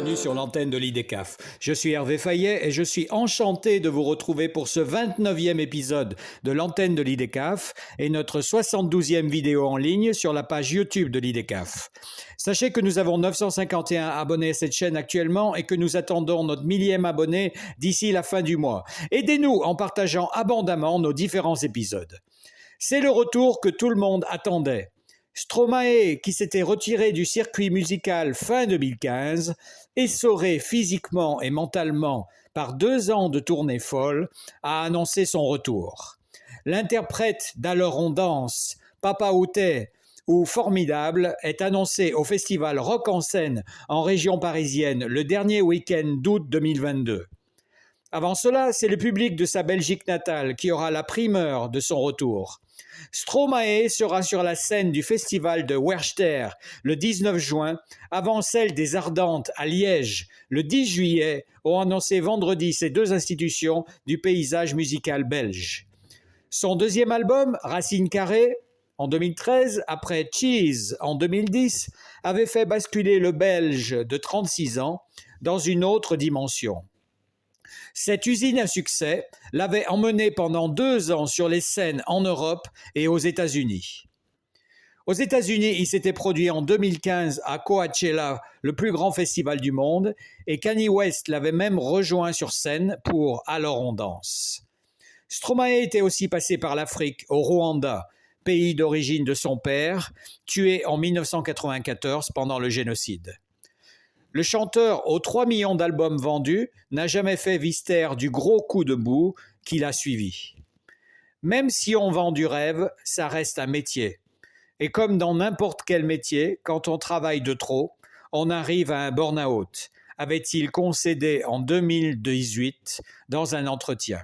bienvenue sur l'antenne de l'IDECAF. Je suis Hervé Fayet et je suis enchanté de vous retrouver pour ce 29e épisode de l'antenne de l'IDECAF et notre 72e vidéo en ligne sur la page YouTube de l'IDECAF. Sachez que nous avons 951 abonnés à cette chaîne actuellement et que nous attendons notre 1000e abonné d'ici la fin du mois. Aidez-nous en partageant abondamment nos différents épisodes. C'est le retour que tout le monde attendait. Stromae, qui s'était retiré du circuit musical fin 2015, essoré physiquement et mentalement par 2 ans de tournée folle, a annoncé son retour. L'interprète d'Alors on danse, Papa Outé ou Formidable est annoncé au festival Rock en Seine en région parisienne le dernier week-end d'août 2022. Avant cela, c'est le public de sa Belgique natale qui aura la primeur de son retour. Stromae sera sur la scène du festival de Werchter le 19 juin, avant celle des Ardentes à Liège le 10 juillet, ont annoncé vendredi ces 2 institutions du paysage musical belge. Son deuxième album, Racine Carrée, en 2013, après Cheese en 2010, avait fait basculer le Belge de 36 ans dans une autre dimension. Cette usine à succès l'avait emmené pendant 2 ans sur les scènes en Europe et aux États-Unis. Aux États-Unis, il s'était produit en 2015 à Coachella, le plus grand festival du monde, et Kanye West l'avait même rejoint sur scène pour Alors on danse. Stromae était aussi passé par l'Afrique, au Rwanda, pays d'origine de son père, tué en 1994 pendant le génocide. Le chanteur, aux 3 millions d'albums vendus, n'a jamais fait mystère du gros coup de boue qui l'a suivi. Même si on vend du rêve, ça reste un métier. Et comme dans n'importe quel métier, quand on travaille de trop, on arrive à un burn-out, avait-il concédé en 2018 dans un entretien.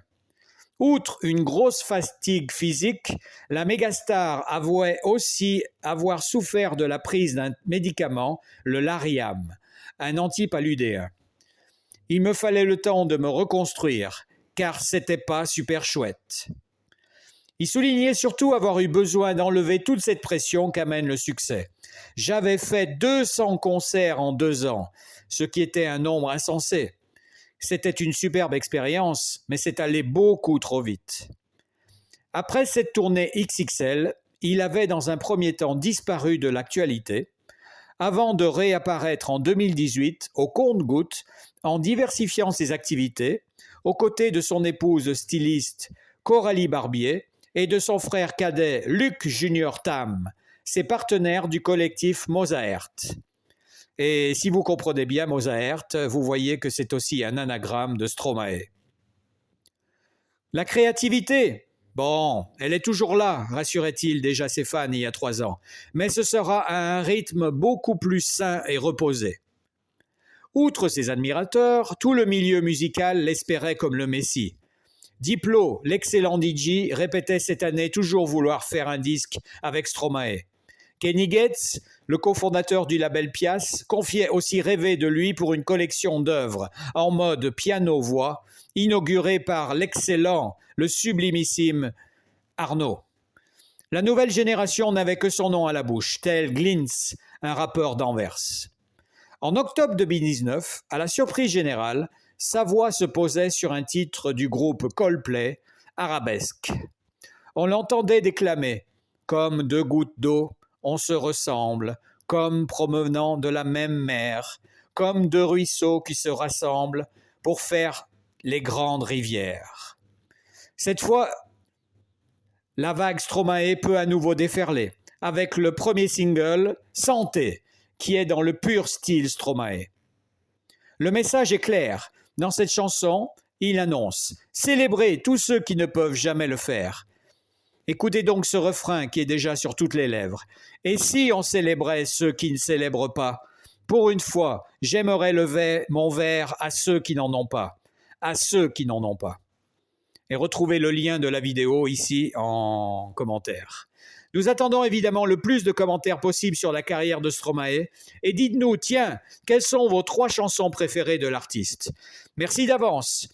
Outre une grosse fatigue physique, la mégastar avouait aussi avoir souffert de la prise d'un médicament, le Lariam, un antipaludéen. Il me fallait le temps de me reconstruire, car c'était pas super chouette. Il soulignait surtout avoir eu besoin d'enlever toute cette pression qu'amène le succès. J'avais fait 200 concerts en 2 ans, ce qui était un nombre insensé. C'était une superbe expérience, mais c'est allé beaucoup trop vite. Après cette tournée XXL, il avait dans un premier temps disparu de l'actualité, avant de réapparaître en 2018 au compte-gouttes en diversifiant ses activités, aux côtés de son épouse styliste Coralie Barbier et de son frère cadet Luc Junior Tam, ses partenaires du collectif Mozart. Et si vous comprenez bien Mozart, vous voyez que c'est aussi un anagramme de Stromae. La créativité, bon, elle est toujours là, rassurait-il déjà ses fans il y a 3 ans, mais ce sera à un rythme beaucoup plus sain et reposé. Outre ses admirateurs, tout le milieu musical l'espérait comme le Messie. Diplo, l'excellent DJ, répétait cette année toujours vouloir faire un disque avec Stromae. Kenny Gates, le cofondateur du label Pias, confiait aussi rêver de lui pour une collection d'œuvres en mode piano-voix, inaugurée par l'excellent, le sublimissime Arnaud. La nouvelle génération n'avait que son nom à la bouche, tel Glintz, un rappeur d'Anvers. En octobre 2019, à la surprise générale, sa voix se posait sur un titre du groupe Coldplay, Arabesque. On l'entendait déclamer « Comme 2 gouttes d'eau, on se ressemble, comme provenant de la même mer, comme 2 ruisseaux qui se rassemblent pour faire les grandes rivières. » Cette fois, la vague Stromae peut à nouveau déferler, avec le premier single « Santé », qui est dans le pur style Stromae. Le message est clair. Dans cette chanson, il annonce « Célébrez tous ceux qui ne peuvent jamais le faire ». Écoutez donc ce refrain qui est déjà sur toutes les lèvres. Et si on célébrait ceux qui ne célèbrent pas? Pour une fois, j'aimerais lever mon verre à ceux qui n'en ont pas. À ceux qui n'en ont pas. Et retrouvez le lien de la vidéo ici en commentaire. Nous attendons évidemment le plus de commentaires possible sur la carrière de Stromae. Et dites-nous, tiens, quelles sont vos 3 chansons préférées de l'artiste? Merci d'avance.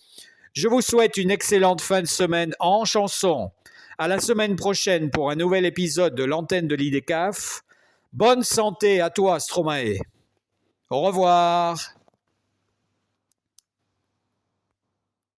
Je vous souhaite une excellente fin de semaine en chansons. À la semaine prochaine pour un nouvel épisode de l'antenne de l'IDECAF. Bonne santé à toi, Stromae. Au revoir.